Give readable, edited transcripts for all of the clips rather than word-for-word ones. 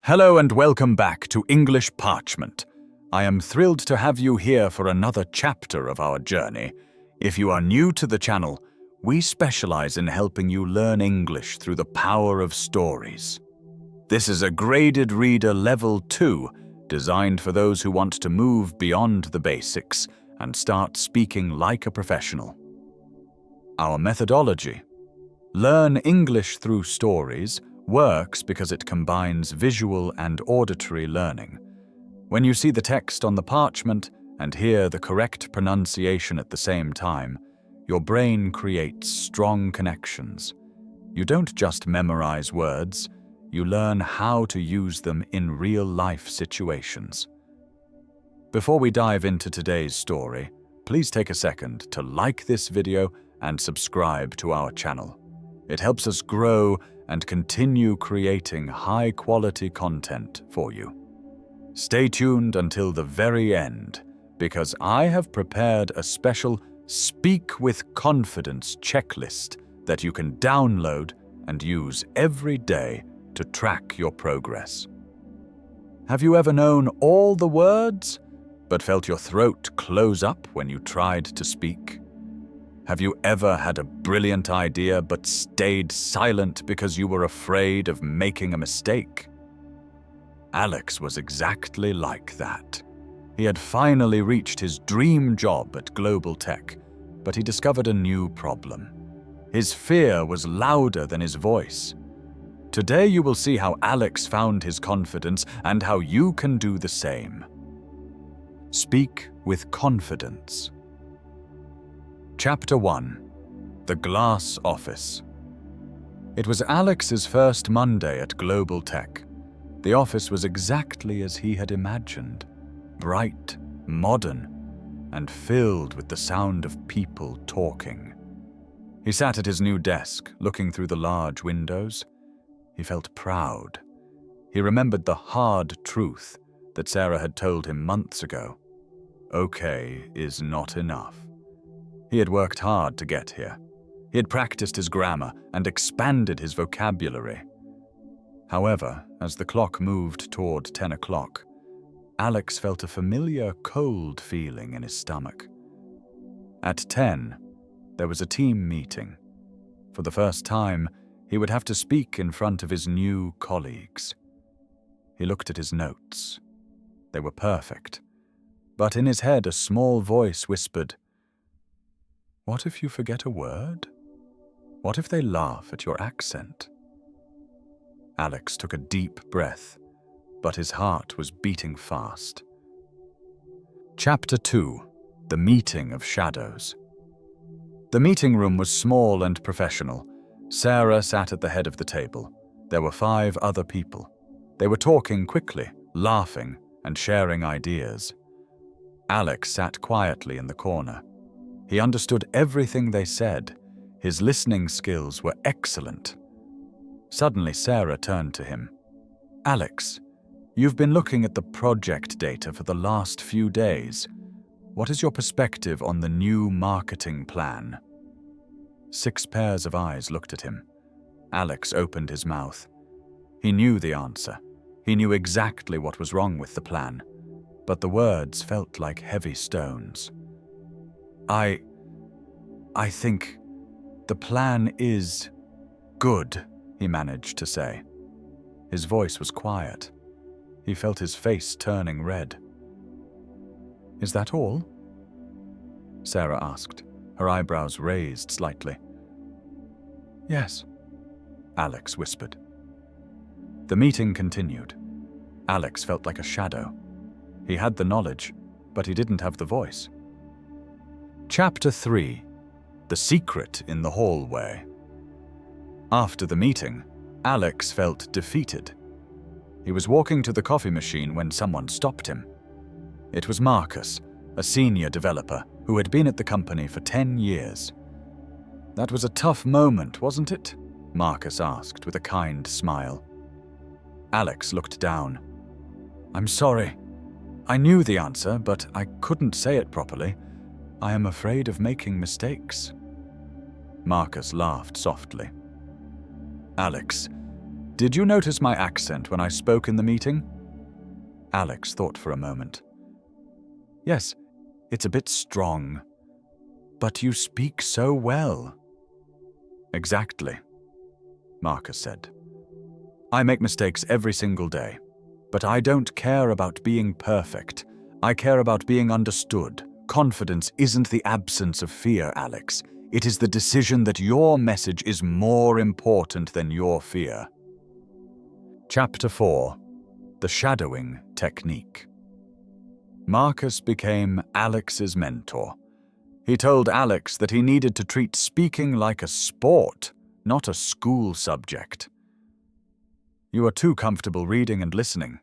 Hello and welcome back to English Parchment. I am thrilled to have you here for another chapter of our journey. If you are new to the channel, we specialize in helping you learn English through the power of stories. This is a graded reader level 2, designed for those who want to move beyond the basics and start speaking like a professional. Our methodology: learn English through stories works because it combines visual and auditory learning. When you see the text on the parchment and hear the correct pronunciation at the same time, your brain creates strong connections. You don't just memorize words, you learn how to use them in real-life situations. Before we dive into today's story, please take a second to like this video and subscribe to our channel. It helps us grow and continue creating high-quality content for you. Stay tuned until the very end, because I have prepared a special Speak with Confidence checklist that you can download and use every day to track your progress. Have you ever known all the words, but felt your throat close up when you tried to speak? Have you ever had a brilliant idea but stayed silent because you were afraid of making a mistake? Alex was exactly like that. He had finally reached his dream job at Global Tech, but he discovered a new problem. His fear was louder than his voice. Today you will see how Alex found his confidence and how you can do the same. Speak with confidence. Chapter 1. The Glass Office. It was Alex's first Monday at Global Tech. The office was exactly as he had imagined: bright, modern, and filled with the sound of people talking. He sat at his new desk, looking through the large windows. He felt proud. He remembered the hard truth that Sarah had told him months ago. Okay is not enough. He had worked hard to get here. He had practiced his grammar and expanded his vocabulary. However, as the clock moved toward 10 o'clock, Alex felt a familiar cold feeling in his stomach. At 10, there was a team meeting. For the first time, he would have to speak in front of his new colleagues. He looked at his notes. They were perfect. But in his head, a small voice whispered, "What if you forget a word? What if they laugh at your accent?" Alex took a deep breath, but his heart was beating fast. Chapter 2. The Meeting of Shadows. The meeting room was small and professional. Sarah sat at the head of the table. There were 5 other people. They were talking quickly, laughing, and sharing ideas. Alex sat quietly in the corner. He understood everything they said. His listening skills were excellent. Suddenly, Sarah turned to him. "Alex, you've been looking at the project data for the last few days. What is your perspective on the new marketing plan?" 6 pairs of eyes looked at him. Alex opened his mouth. He knew the answer. He knew exactly what was wrong with the plan, but the words felt like heavy stones. I think the plan is good," he managed to say. His voice was quiet. He felt his face turning red. "Is that all?" Sarah asked, her eyebrows raised slightly. "Yes," Alex whispered. The meeting continued. Alex felt like a shadow. He had the knowledge, but he didn't have the voice. Chapter 3. The Secret in the Hallway. After the meeting, Alex felt defeated. He was walking to the coffee machine when someone stopped him. It was Marcus, a senior developer who had been at the company for 10 years. "That was a tough moment, wasn't it?" Marcus asked with a kind smile. Alex looked down. "I'm sorry. I knew the answer, but I couldn't say it properly. I am afraid of making mistakes." Marcus laughed softly. "Alex, Did you notice my accent when I spoke in the meeting? Alex thought for a moment. Yes, it's a bit strong. But you speak so well. Exactly, Marcus said. I make mistakes every single day, but I don't care about being perfect. I care about being understood. Confidence isn't the absence of fear, Alex. It is the decision that your message is more important than your fear. Chapter 4. The Shadowing Technique. Marcus became Alex's mentor. He told Alex that he needed to treat speaking like a sport, not a school subject. You are too comfortable reading and listening,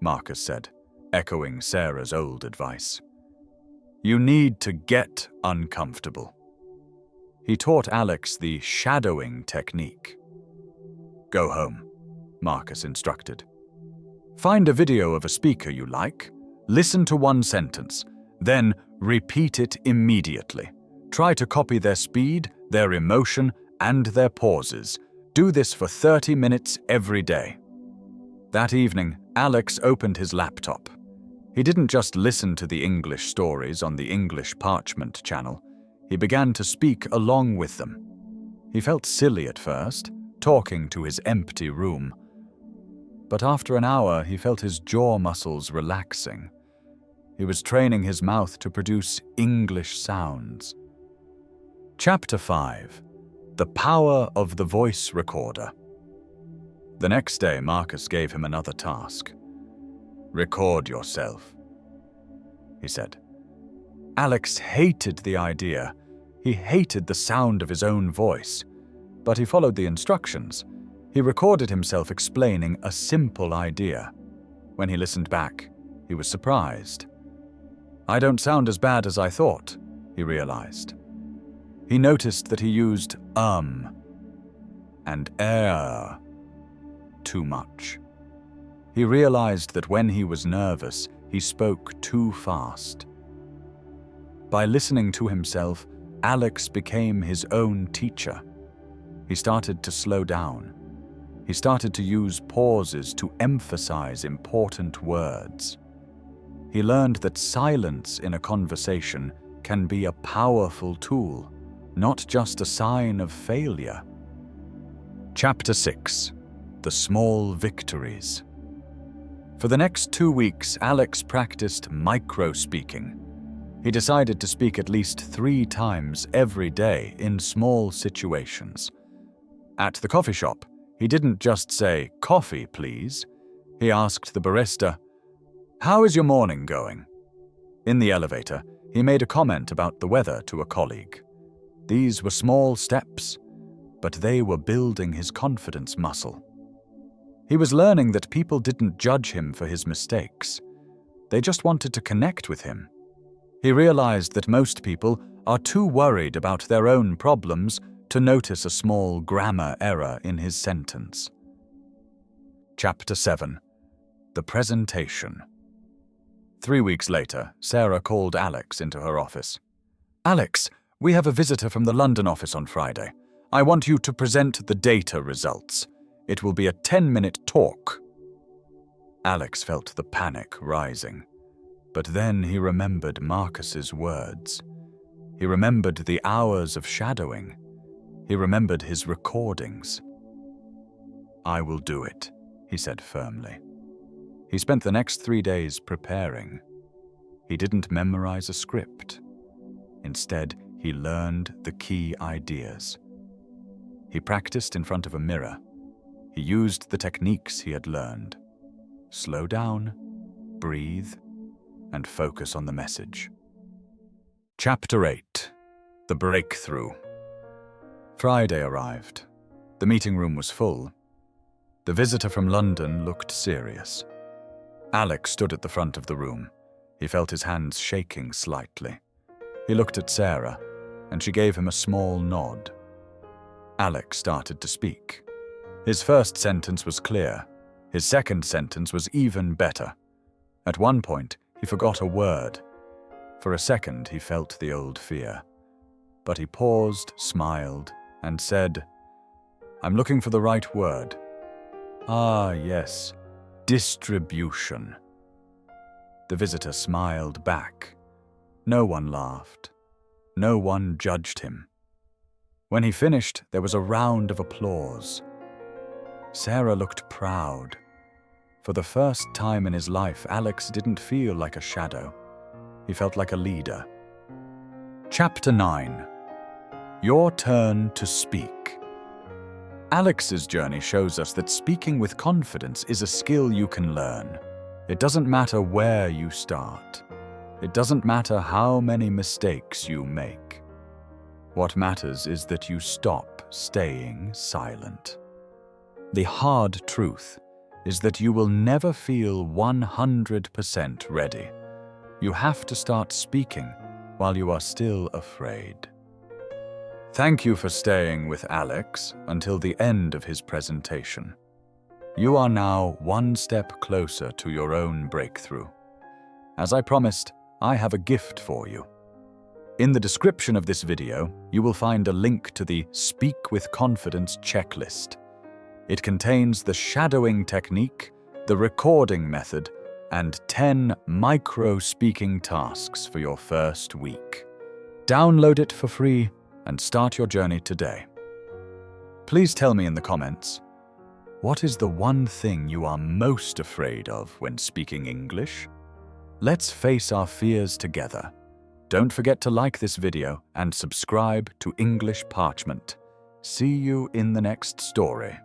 Marcus said, echoing Sarah's old advice. You need to get uncomfortable. He taught Alex the shadowing technique. Go home, Marcus instructed. Find a video of a speaker you like, listen to one sentence, then repeat it immediately. Try to copy their speed, their emotion, and their pauses. Do this for 30 minutes every day. That evening, Alex opened his laptop. He didn't just listen to the English stories on the English Parchment channel. He began to speak along with them. He felt silly at first, talking to his empty room. But after an hour, he felt his jaw muscles relaxing. He was training his mouth to produce English sounds. Chapter 5. The Power of the Voice Recorder. The next day, Marcus gave him another task. Record yourself, he said. Alex hated the idea. He hated the sound of his own voice. But he followed the instructions. He recorded himself explaining a simple idea. When he listened back, he was surprised. I don't sound as bad as I thought, he realized. He noticed that he used and too much. He realized that when he was nervous, he spoke too fast. By listening to himself, Alex became his own teacher. He started to slow down. He started to use pauses to emphasize important words. He learned that silence in a conversation can be a powerful tool, not just a sign of failure. Chapter 6. The Small Victories. For the next 2 weeks, Alex practiced micro-speaking. He decided to speak at least 3 times every day in small situations. At the coffee shop, he didn't just say, "Coffee, please." He asked the barista, "How is your morning going?" In the elevator, he made a comment about the weather to a colleague. These were small steps, but they were building his confidence muscle. He was learning that people didn't judge him for his mistakes. They just wanted to connect with him. He realized that most people are too worried about their own problems to notice a small grammar error in his sentence. Chapter 7. The Presentation. 3 weeks later, Sarah called Alex into her office. "Alex, we have a visitor from the London office on Friday. I want you to present the data results. It will be a 10-minute talk." Alex felt the panic rising. But then he remembered Marcus's words. He remembered the hours of shadowing. He remembered his recordings. "I will do it," he said firmly. He spent the next 3 days preparing. He didn't memorize a script. Instead, he learned the key ideas. He practiced in front of a mirror. He used the techniques he had learned. Slow down, breathe, and focus on the message. Chapter 8. The Breakthrough. Friday arrived. The meeting room was full. The visitor from London looked serious. Alex stood at the front of the room. He felt his hands shaking slightly. He looked at Sarah, and she gave him a small nod. Alex started to speak. His first sentence was clear. His second sentence was even better. At one point, he forgot a word. For a second, he felt the old fear. But he paused, smiled, and said, "I'm looking for the right word. Ah, yes, distribution. The visitor smiled back. No one laughed. No one judged him. When he finished, there was a round of applause. Sarah looked proud. For the first time in his life, Alex didn't feel like a shadow. He felt like a leader. Chapter 9. Your turn to speak. Alex's journey shows us that speaking with confidence is a skill you can learn. It doesn't matter where you start. It doesn't matter how many mistakes you make. What matters is that you stop staying silent. The hard truth is that you will never feel 100% ready. You have to start speaking while you are still afraid. Thank you for staying with Alex until the end of his presentation. You are now one step closer to your own breakthrough. As I promised, I have a gift for you. In the description of this video, you will find a link to the Speak with Confidence checklist. It contains the shadowing technique, the recording method, and 10 micro-speaking tasks for your first week. Download it for free and start your journey today. Please tell me in the comments, what is the one thing you are most afraid of when speaking English? Let's face our fears together. Don't forget to like this video and subscribe to English Parchment. See you in the next story.